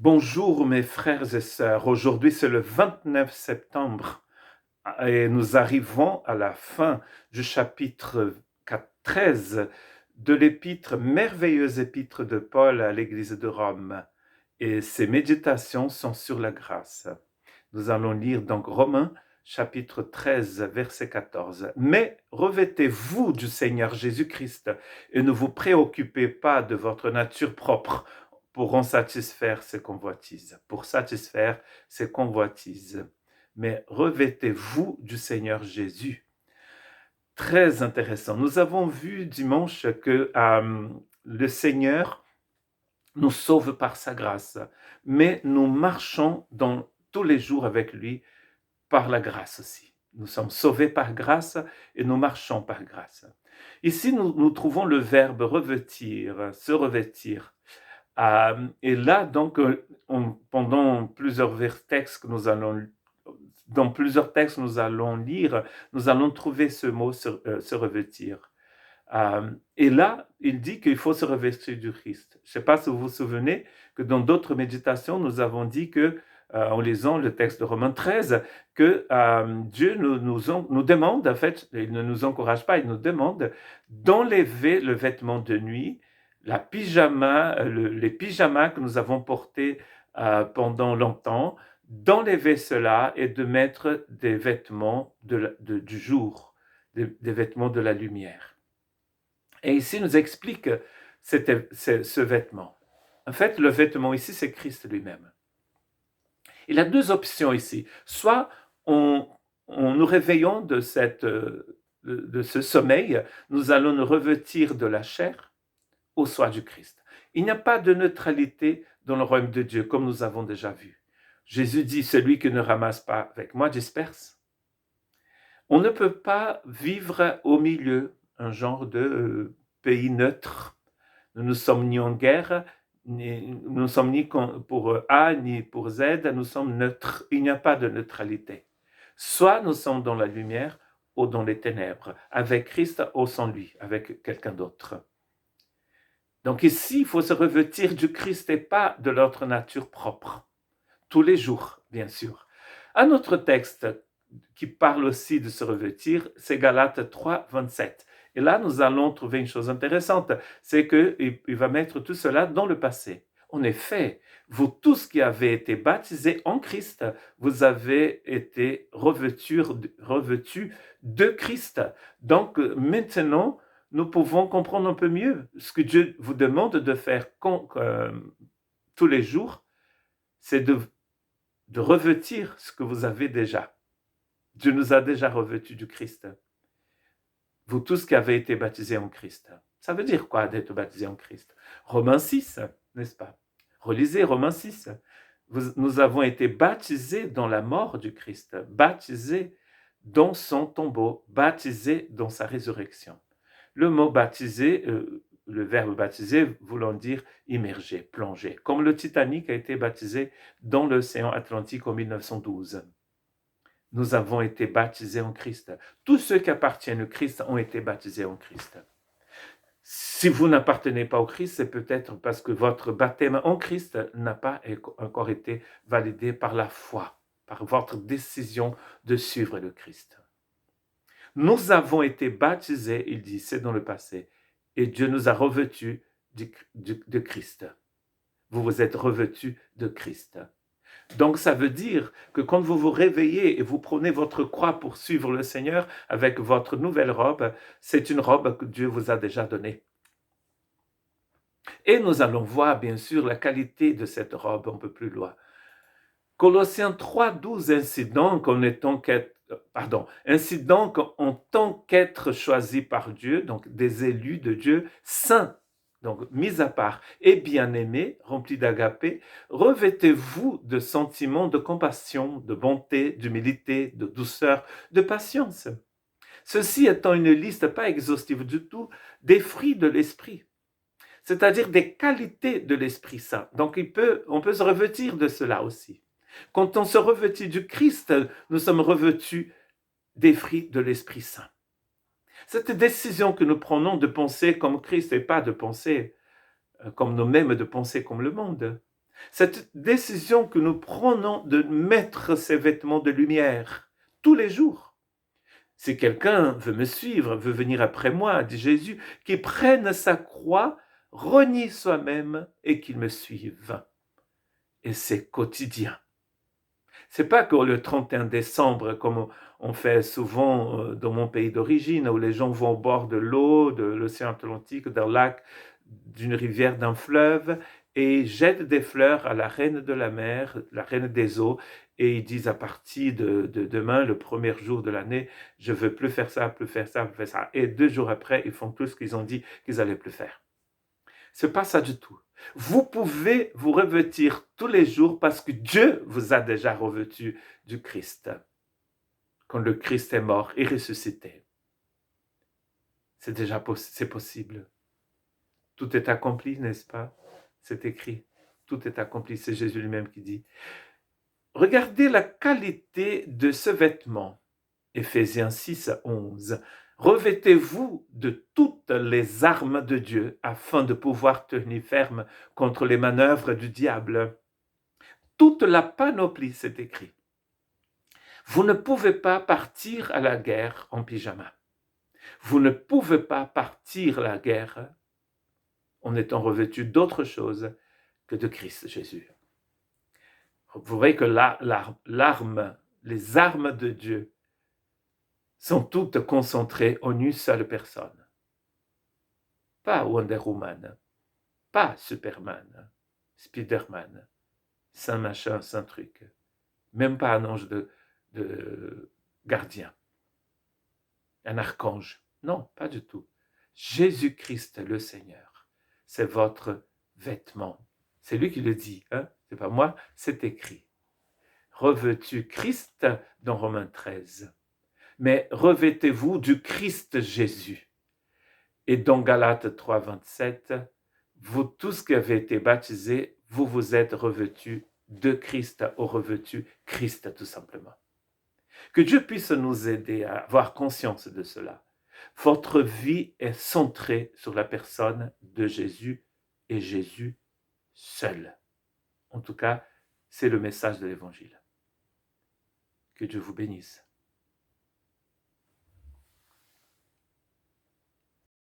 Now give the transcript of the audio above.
Bonjour mes frères et sœurs, aujourd'hui c'est le 29 septembre et nous arrivons à la fin du chapitre 13 de l'épître, merveilleuse épître de Paul à l'église de Rome. Et ces méditations sont sur la grâce. Nous allons lire donc Romains chapitre 13 verset 14. Mais revêtez-vous du Seigneur Jésus-Christ et ne vous préoccupez pas de votre nature propre pour satisfaire ses convoitises. Mais revêtez-vous du Seigneur Jésus. Très intéressant. Nous avons vu dimanche que le Seigneur nous sauve par sa grâce, mais nous marchons tous les jours avec lui par la grâce aussi. Nous sommes sauvés par grâce et nous marchons par grâce. Ici, nous trouvons le verbe revêtir, se revêtir. Et là, donc, pendant plusieurs textes que dans plusieurs textes nous allons lire, nous allons trouver ce mot se revêtir. Et là, il dit qu'il faut se revêtir du Christ. Je ne sais pas si vous vous souvenez que dans d'autres méditations, nous avons dit que, en lisant le texte de Romains 13, que Dieu nous demande, en fait, il ne nous encourage pas, il nous demande d'enlever le vêtement de nuit, les pyjamas que nous avons portés pendant longtemps, d'enlever cela et de mettre des vêtements du jour, des vêtements de la lumière. Et ici, il nous explique ce vêtement. En fait, le vêtement ici, c'est Christ lui-même. Il a deux options ici. Soit nous réveillons de ce sommeil, nous allons nous revêtir de la chair, ou soit du Christ. Il n'y a pas de neutralité dans le royaume de Dieu, comme nous avons déjà vu. Jésus dit, celui qui ne ramasse pas avec moi disperse. On ne peut pas vivre au milieu, un genre de pays neutre. Nous ne sommes ni en guerre, nous ne sommes ni pour A ni pour Z, nous sommes neutres. Il n'y a pas de neutralité. Soit nous sommes dans la lumière ou dans les ténèbres, avec Christ ou sans lui, avec quelqu'un d'autre. Donc ici, il faut se revêtir du Christ et pas de notre nature propre. Tous les jours, bien sûr. Un autre texte qui parle aussi de se revêtir, c'est Galates 3, 27. Et là, nous allons trouver une chose intéressante, c'est qu'il va mettre tout cela dans le passé. En effet, vous tous qui avez été baptisés en Christ, vous avez été revêtus de Christ. Donc maintenant, nous pouvons comprendre un peu mieux ce que Dieu vous demande de faire tous les jours, c'est de revêtir ce que vous avez déjà. Dieu nous a déjà revêtus du Christ. Vous tous qui avez été baptisés en Christ. Ça veut dire quoi d'être baptisé en Christ? Romains 6, n'est-ce pas? Relisez Romains 6. Nous avons été baptisés dans la mort du Christ, baptisés dans son tombeau, baptisés dans sa résurrection. Le mot baptisé, le verbe baptiser voulant dire immerger, plonger, comme le Titanic a été baptisé dans l'océan Atlantique en 1912. Nous avons été baptisés en Christ. Tous ceux qui appartiennent au Christ ont été baptisés en Christ. Si vous n'appartenez pas au Christ, c'est peut-être parce que votre baptême en Christ n'a pas encore été validé par la foi, par votre décision de suivre le Christ. Nous avons été baptisés, il dit, c'est dans le passé, et Dieu nous a revêtus de Christ. Vous vous êtes revêtus de Christ. Donc ça veut dire que quand vous vous réveillez et vous prenez votre croix pour suivre le Seigneur avec votre nouvelle robe, c'est une robe que Dieu vous a déjà donnée. Et nous allons voir bien sûr la qualité de cette robe un peu plus loin. Colossiens 3, 12, ainsi donc en tant qu'être choisi par Dieu, donc des élus de Dieu, saints, donc mis à part et bien-aimés, remplis d'agapé, revêtez-vous de sentiments de compassion, de bonté, d'humilité, de douceur, de patience. Ceci étant une liste pas exhaustive du tout des fruits de l'esprit, c'est-à-dire des qualités de l'Esprit Saint. Donc on peut se revêtir de cela aussi. Quand on se revêtit du Christ, nous sommes revêtus des fruits de l'Esprit Saint. Cette décision que nous prenons de penser comme Christ et pas de penser comme nous-mêmes, de penser comme le monde, Cette décision que nous prenons de mettre ces vêtements de lumière tous les jours. Si quelqu'un veut me suivre, veut venir après moi, dit Jésus, qu'il prenne sa croix, renie soi-même et qu'il me suive. Et c'est quotidien. C'est pas que le 31 décembre, comme on fait souvent dans mon pays d'origine, où les gens vont au bord de l'eau, de l'océan Atlantique, d'un lac, d'une rivière, d'un fleuve, et jettent des fleurs à la reine de la mer, la reine des eaux, et ils disent à partir de demain, le premier jour de l'année, je veux plus faire ça, plus faire ça, plus faire ça. Et 2 jours après, ils font tout ce qu'ils ont dit qu'ils allaient plus faire. C'est pas ça du tout. Vous pouvez vous revêtir tous les jours parce que Dieu vous a déjà revêtu du Christ. Quand le Christ est mort et ressuscité. C'est déjà c'est possible. Tout est accompli, n'est-ce pas? C'est écrit. Tout est accompli. C'est Jésus lui-même qui dit. Regardez la qualité de ce vêtement. Éphésiens 6-11. Revêtez-vous de toutes les armes de Dieu afin de pouvoir tenir ferme contre les manœuvres du diable. Toute la panoplie, c'est écrit. Vous ne pouvez pas partir à la guerre en pyjama. Vous ne pouvez pas partir à la guerre en étant revêtu d'autre chose que de Christ Jésus. Vous voyez que l'arme, les armes de Dieu sont toutes concentrées en une seule personne. Pas Wonder Woman, pas Superman, Spider-Man, Saint machin, Saint truc. Même pas un ange de gardien, un archange. Non, pas du tout. Jésus-Christ le Seigneur, c'est votre vêtement. C'est lui qui le dit, hein? C'est pas moi, c'est écrit. Revêtu Christ dans Romains 13. Mais revêtez-vous du Christ Jésus. Et dans Galates 3, 27, vous tous qui avez été baptisés, vous vous êtes revêtus de Christ ou revêtus Christ tout simplement. Que Dieu puisse nous aider à avoir conscience de cela. Votre vie est centrée sur la personne de Jésus et Jésus seul. En tout cas, c'est le message de l'Évangile. Que Dieu vous bénisse.